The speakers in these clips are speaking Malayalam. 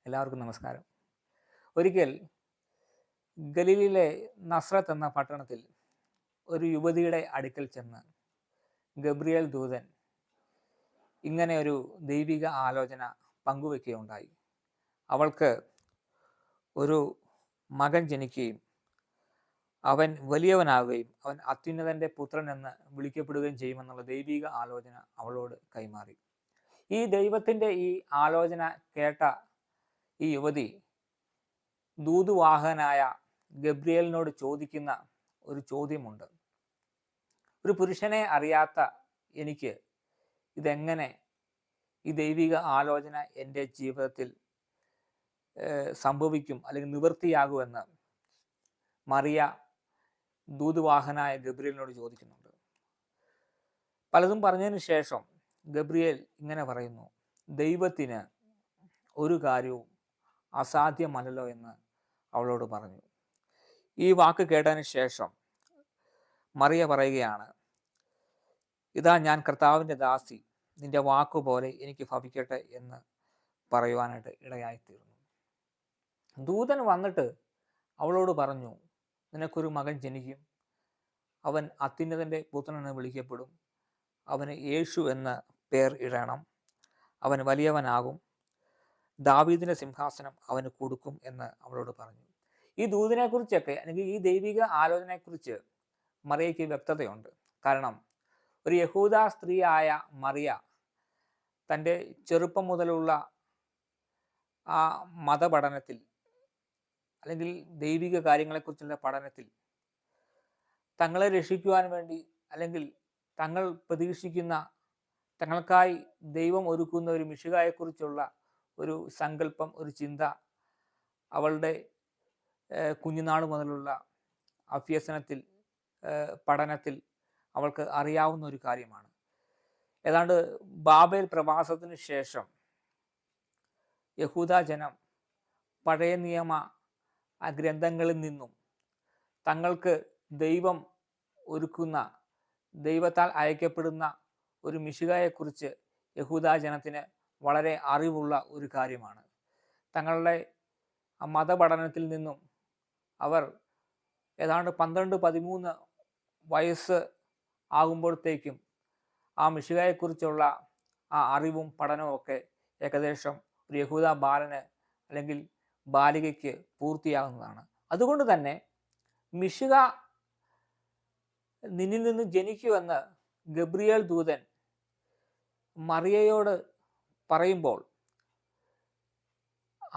എല്ലാവർക്കും നമസ്കാരം. ഒരിക്കൽ ഗലീലയിലെ നസ്രത്ത് എന്ന പട്ടണത്തിൽ ഒരു യുവതിയുടെ അടുക്കൽ ചെന്ന് ഗബ്രിയേൽ ദൂതൻ ഇങ്ങനെ ഒരു ദൈവിക ആലോചന പങ്കുവെക്കുകയുണ്ടായി. അവൾക്ക് ഒരു മകൻ ജനിക്കുകയും അവൻ വലിയവനാവുകയും അവൻ അത്യുന്നതൻ്റെ പുത്രൻ എന്ന് വിളിക്കപ്പെടുകയും ചെയ്യുമെന്നുള്ള ദൈവിക ആലോചന അവളോട് കൈമാറി. ഈ ദൈവത്തിൻ്റെ ഈ ആലോചന കേട്ട ഈ യുവതി ദൂതുവാഹകനായ ഗബ്രിയേലിനോട് ചോദിക്കുന്ന ഒരു ചോദ്യമുണ്ട്. ഒരു പുരുഷനെ അറിയാത്ത എനിക്ക് ഇതെങ്ങനെ ഈ ദൈവിക ആലോചന എൻ്റെ ജീവിതത്തിൽ സംഭവിക്കും അല്ലെങ്കിൽ നിവൃത്തിയാകുമെന്ന് മറിയ ദൂതുവാഹനായ ഗബ്രിയേലിനോട് ചോദിക്കുന്നുണ്ട്. പലതും പറഞ്ഞതിന് ശേഷം ഗബ്രിയേൽ ഇങ്ങനെ പറയുന്നു: ദൈവത്തിന് ഒരു കാര്യവും അസാധ്യമല്ലല്ലോ എന്ന് അവളോട് പറഞ്ഞു. ഈ വാക്ക് കേട്ടതിന് ശേഷം മറിയ പറയുകയാണ്: ഇതാ ഞാൻ കർത്താവിൻ്റെ ദാസി, നിന്റെ വാക്കുപോലെ എനിക്ക് ഭവിക്കട്ടെ എന്ന് പറയുവാനായിട്ട് ഇടയായിത്തീർന്നു. ദൂതൻ വന്നിട്ട് അവളോട് പറഞ്ഞു: നിനക്കൊരു മകൻ ജനിക്കും, അവൻ അത്യുന്നതൻ്റെ പുത്രൻ എന്ന് വിളിക്കപ്പെടും, അവന് യേശു എന്ന് പേർ ഇടണം, അവൻ വലിയവനാകും, ദാവീദിന്റെ സിംഹാസനം അവന് കൊടുക്കും എന്ന് അവളോട് പറഞ്ഞു. ഈ ദൂതനെക്കുറിച്ചൊക്കെ അല്ലെങ്കിൽ ഈ ദൈവിക ആലോചനയെക്കുറിച്ച് മറിയയ്ക്ക് വ്യക്തതയുണ്ട്. കാരണം ഒരു യഹൂദ സ്ത്രീയായ മറിയ തൻ്റെ ചെറുപ്പം മുതലുള്ള ആ മതപഠനത്തിൽ അല്ലെങ്കിൽ ദൈവിക കാര്യങ്ങളെക്കുറിച്ചുള്ള പഠനത്തിൽ തങ്ങളെ രക്ഷിക്കുവാൻ വേണ്ടി അല്ലെങ്കിൽ തങ്ങൾ പ്രതീക്ഷിക്കുന്ന തങ്ങൾക്കായി ദൈവം ഒരുക്കുന്ന ഒരു മിശിഹായെക്കുറിച്ചുള്ള ഒരു സങ്കല്പം, ഒരു ചിന്ത അവളുടെ കുഞ്ഞുനാൾ മുതലുള്ള അഭ്യസനത്തിൽ, പഠനത്തിൽ അവൾക്ക് അറിയാവുന്ന ഒരു കാര്യമാണ്. ഏതാണ്ട് ബാബേൽ പ്രവാസത്തിന് ശേഷം യഹൂദ ജനം പഴയ നിയമ ഗ്രന്ഥങ്ങളിൽ നിന്നും തങ്ങൾക്ക് ദൈവം ഒരുക്കുന്ന, ദൈവത്താൽ അയക്കപ്പെടുന്ന ഒരു മിശിഹായെക്കുറിച്ച് യഹൂദ ജനത്തിന് വളരെ അറിവുള്ള ഒരു കാര്യമാണ്. തങ്ങളുടെ മതപഠനത്തിൽ നിന്നും അവർ ഏതാണ്ട് 12-13 വയസ്സ് ആകുമ്പോഴത്തേക്കും ആ മിശിഹായെക്കുറിച്ചുള്ള ആ അറിവും പഠനവും ഒക്കെ ഏകദേശം ഒരു യഹൂദ ബാലന് അല്ലെങ്കിൽ ബാലികയ്ക്ക് പൂർത്തിയാകുന്നതാണ്. അതുകൊണ്ട് തന്നെ മിശിഹ നിന്നിൽ നിന്ന് ജനിക്കുമെന്ന് ഗബ്രിയേൽ ദൂതൻ മറിയയോട് പറയുമ്പോൾ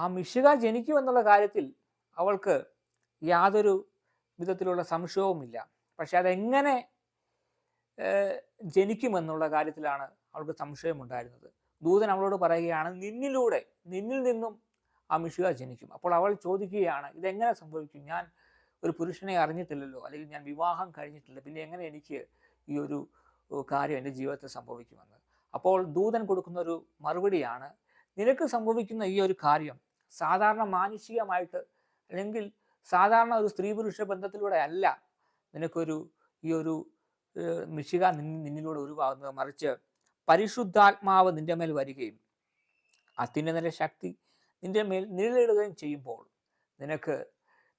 ആ മിശിഹ ജനിക്കുമെന്നുള്ള കാര്യത്തിൽ അവൾക്ക് യാതൊരു വിധത്തിലുള്ള സംശയവുമില്ല. പക്ഷെ അതെങ്ങനെ ജനിക്കുമെന്നുള്ള കാര്യത്തിലാണ് അവൾക്ക് സംശയമുണ്ടായിരുന്നത്. ദൂതൻ അവളോട് പറയുകയാണ്, നിന്നിൽ നിന്നും ആ മിശിഹ ജനിക്കും. അപ്പോൾ അവൾ ചോദിക്കുകയാണ്, ഇതെങ്ങനെ സംഭവിക്കും? ഞാൻ ഒരു പുരുഷനെ അറിഞ്ഞിട്ടില്ലല്ലോ, അല്ലെങ്കിൽ ഞാൻ വിവാഹം കഴിഞ്ഞിട്ടില്ല, പിന്നെ എങ്ങനെ എനിക്ക് ഈ ഒരു കാര്യം എൻ്റെ ജീവിതത്തിൽ സംഭവിക്കുമെന്ന്. അപ്പോൾ ദൂതൻ കൊടുക്കുന്ന ഒരു മറുപടിയാണ്, നിനക്ക് സംഭവിക്കുന്ന ഈ ഒരു കാര്യം സാധാരണ മാനുഷികമായിട്ട് അല്ലെങ്കിൽ സാധാരണ ഒരു സ്ത്രീ പുരുഷ ബന്ധത്തിലൂടെ അല്ല ഈ ഒരു മിശിഹ നിന്നിലൂടെ ഉരുവാകുന്നത്, മറിച്ച് പരിശുദ്ധാത്മാവ് നിന്റെ മേൽ വരികയും അത്യുന്നതന്റെ ശക്തി നിന്റെ മേൽ നിഴലിടുകയും ചെയ്യുമ്പോൾ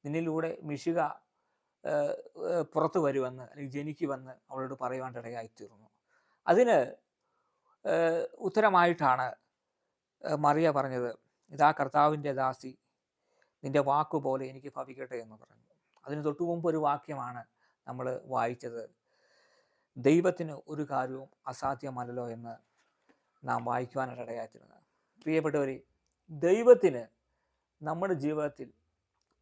നിന്നിലൂടെ മിശിഹ പുറത്തു വരുമെന്ന് അല്ലെങ്കിൽ ജനിക്കുമെന്ന് അവളോട് പറയുവാനിടയായിത്തീർന്നു. അതിന് ഉത്തരമായിട്ടാണ് മറിയ പറഞ്ഞത്, ഇതാ കർത്താവിൻ്റെ ദാസി, നിന്റെ വാക്കുപോലെ എനിക്ക് ഭവിക്കട്ടെ എന്ന് പറഞ്ഞു. അതിന് തൊട്ടു മുമ്പ് ഒരു വാക്യമാണ് നമ്മൾ വായിച്ചത്, ദൈവത്തിന് ഒരു കാര്യവും അസാധ്യമല്ലല്ലോ എന്ന് നാം വായിക്കുവാനിടയായിത്തീരുന്നത്. പ്രിയപ്പെട്ടവരെ, ദൈവത്തിന് നമ്മുടെ ജീവിതത്തിൽ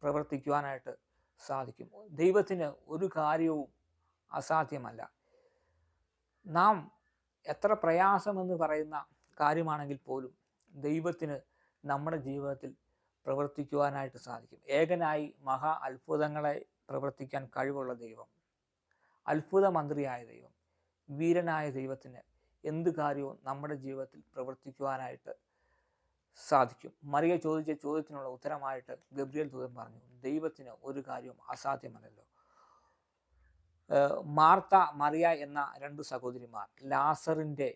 പ്രവർത്തിക്കുവാനായിട്ട് സാധിക്കും. ദൈവത്തിന് ഒരു കാര്യവും അസാധ്യമല്ല. നാം എത്ര പ്രയാസമെന്ന് പറയുന്ന കാര്യമാണെങ്കിൽ പോലും ദൈവത്തിന് നമ്മുടെ ജീവിതത്തിൽ പ്രവർത്തിക്കുവാനായിട്ട് സാധിക്കും. ഏകനായി മഹാ അത്ഭുതങ്ങളെ പ്രവർത്തിക്കാൻ കഴിവുള്ള ദൈവം, അത്ഭുത മന്ത്രിയായ ദൈവം, വീരനായ ദൈവത്തിന് എന്ത് കാര്യവും നമ്മുടെ ജീവിതത്തിൽ പ്രവർത്തിക്കുവാനായിട്ട് സാധിക്കും. മറിയ ചോദിച്ച ചോദ്യത്തിനുള്ള ഉത്തരമായിട്ട് ഗബ്രിയേൽ ദൂതൻ പറഞ്ഞു, ദൈവത്തിന് ഒരു കാര്യവും അസാധ്യമല്ലല്ലോ. മാർത്ത, മറിയ എന്ന 2 സഹോദരിമാർ, ലാസറിൻ്റെ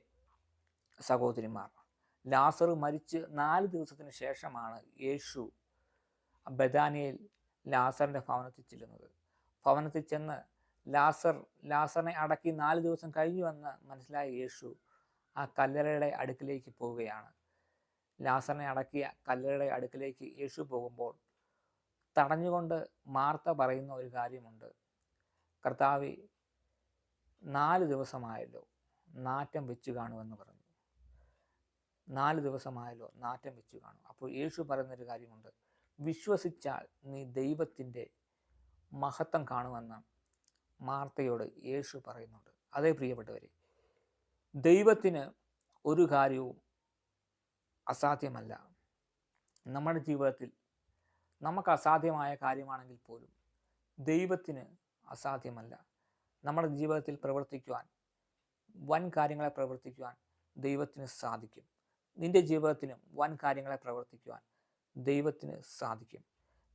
സഹോദരിമാർ. ലാസർ മരിച്ച് 4 ദിവസത്തിന് ശേഷമാണ് യേശു ബെഥാനിയയിൽ ലാസറിൻ്റെ ഭവനത്തിൽ ചെല്ലുന്നത്. ഭവനത്തിൽ ചെന്ന് ലാസറിനെ അടക്കി 4 ദിവസം കഴിഞ്ഞുവെന്ന് മനസ്സിലായ യേശു ആ കല്ലറയുടെ അടുക്കിലേക്ക് പോവുകയാണ്. ലാസറിനെ അടക്കിയ കല്ലറയുടെ അടുക്കിലേക്ക് യേശു പോകുമ്പോൾ തടഞ്ഞുകൊണ്ട് മാർത്ത പറയുന്ന ഒരു കാര്യമുണ്ട്. കർത്താവേ, 4 ദിവസമായല്ലോ, നാറ്റം വെച്ച് കാണുമെന്ന് പറഞ്ഞു. 4 ദിവസമായല്ലോ, നാറ്റം വെച്ച് കാണും. അപ്പോൾ യേശു പറയുന്നൊരു കാര്യമുണ്ട്, വിശ്വസിച്ചാൽ നീ ദൈവത്തിൻ്റെ മഹത്വം കാണുമെന്ന് മാർത്തയോട് യേശു പറയുന്നുണ്ട്. അതേ പ്രിയപ്പെട്ടവരെ, ദൈവത്തിന് ഒരു കാര്യവും അസാധ്യമല്ല. നമ്മുടെ ജീവിതത്തിൽ നമുക്ക് അസാധ്യമായ കാര്യമാണെങ്കിൽ പോലും ദൈവത്തിന് അസാധ്യമല്ല. നമ്മുടെ ജീവിതത്തിൽ പ്രവർത്തിക്കുവാൻ, വൻ കാര്യങ്ങളെ പ്രവർത്തിക്കുവാൻ ദൈവത്തിന് സാധിക്കും. നിന്റെ ജീവിതത്തിലും വൻ കാര്യങ്ങളെ പ്രവർത്തിക്കുവാൻ ദൈവത്തിന് സാധിക്കും.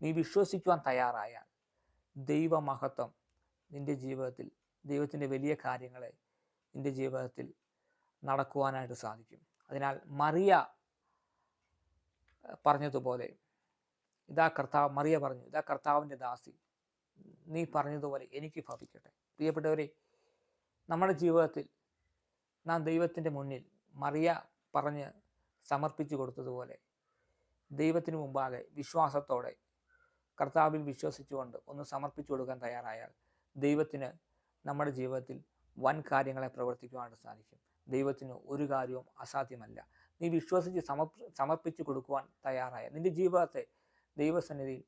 നീ വിശ്വസിക്കുവാൻ തയ്യാറായാൽ ദൈവമഹത്വം നിന്റെ ജീവിതത്തിൽ, ദൈവത്തിൻ്റെ വലിയ കാര്യങ്ങളെ നിന്റെ ജീവിതത്തിൽ നടക്കുവാനായിട്ട് സാധിക്കും. അതിനാൽ മറിയ പറഞ്ഞതുപോലെ, മറിയ പറഞ്ഞു, ഇതാ കർത്താവിൻ്റെ ദാസി, നീ പറഞ്ഞതുപോലെ എനിക്ക് ഭവിക്കട്ടെ. പ്രിയപ്പെട്ടവരെ, നമ്മുടെ ജീവിതത്തിൽ നാം ദൈവത്തിൻ്റെ മുന്നിൽ മറിയ പറഞ്ഞ് സമർപ്പിച്ചു കൊടുത്തതുപോലെ ദൈവത്തിന് മുമ്പാകെ വിശ്വാസത്തോടെ കർത്താവിൽ വിശ്വസിച്ചുകൊണ്ട് ഒന്ന് സമർപ്പിച്ചു കൊടുക്കാൻ തയ്യാറായാൽ ദൈവത്തിന് നമ്മുടെ ജീവിതത്തിൽ വൻ കാര്യങ്ങളെ പ്രവർത്തിക്കുവാനായിട്ട് സാധിക്കും. ദൈവത്തിന് ഒരു കാര്യവും അസാധ്യമല്ല. നീ വിശ്വസിച്ച് സമർപ്പിച്ചു കൊടുക്കുവാൻ തയ്യാറായ നിന്റെ ജീവിതത്തെ ദൈവസന്നിധിയിൽ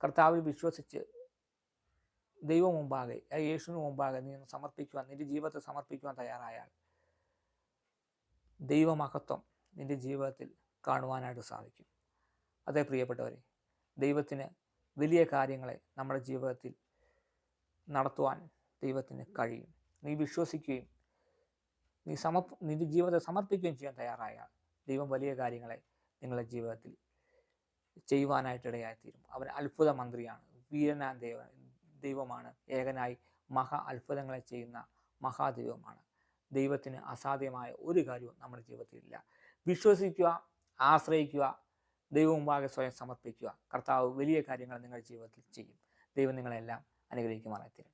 കർത്താവിൽ വിശ്വസിച്ച് ദൈവം മുമ്പാകെ, യേശുവിന് മുമ്പാകെ നീ ഒന്ന് സമർപ്പിക്കുവാൻ, നിന്റെ ജീവിതത്തെ സമർപ്പിക്കുവാൻ തയ്യാറായാൽ ദൈവമഹത്വം നിന്റെ ജീവിതത്തിൽ കാണുവാനായിട്ട് സാധിക്കും. അതേ പ്രിയപ്പെട്ടവരെ, ദൈവത്തിന് വലിയ കാര്യങ്ങളെ നമ്മുടെ ജീവിതത്തിൽ നടത്തുവാൻ ദൈവത്തിന് കഴിയും. നീ വിശ്വസിക്കുകയും നിന്റെ ജീവിതത്തെ സമർപ്പിക്കുകയും ചെയ്യാൻ തയ്യാറായാൽ ദൈവം വലിയ കാര്യങ്ങളെ നിങ്ങളുടെ ജീവിതത്തിൽ ചെയ്യുവാനായിട്ടിടയായിത്തീരും. അവൻ അത്ഭുത മന്ത്രിയാണ്, വീരനാൻ ദൈവമാണ്, ഏകനായി മഹാ അത്ഭുതങ്ങളെ ചെയ്യുന്ന മഹാദൈവമാണ്. ദൈവത്തിന് അസാധ്യമായ ഒരു കാര്യവും നമ്മുടെ ജീവിതത്തിൽ ഇല്ല. വിശ്വസിക്കുക, ആശ്രയിക്കുക, ദൈവം മുമ്പാകെ സ്വയം സമർപ്പിക്കുക. കർത്താവ് വലിയ കാര്യങ്ങൾ നിങ്ങളുടെ ജീവിതത്തിൽ ചെയ്യും. ദൈവം നിങ്ങളെല്ലാം അനുഗ്രഹിക്കുമാറായിത്തീരും.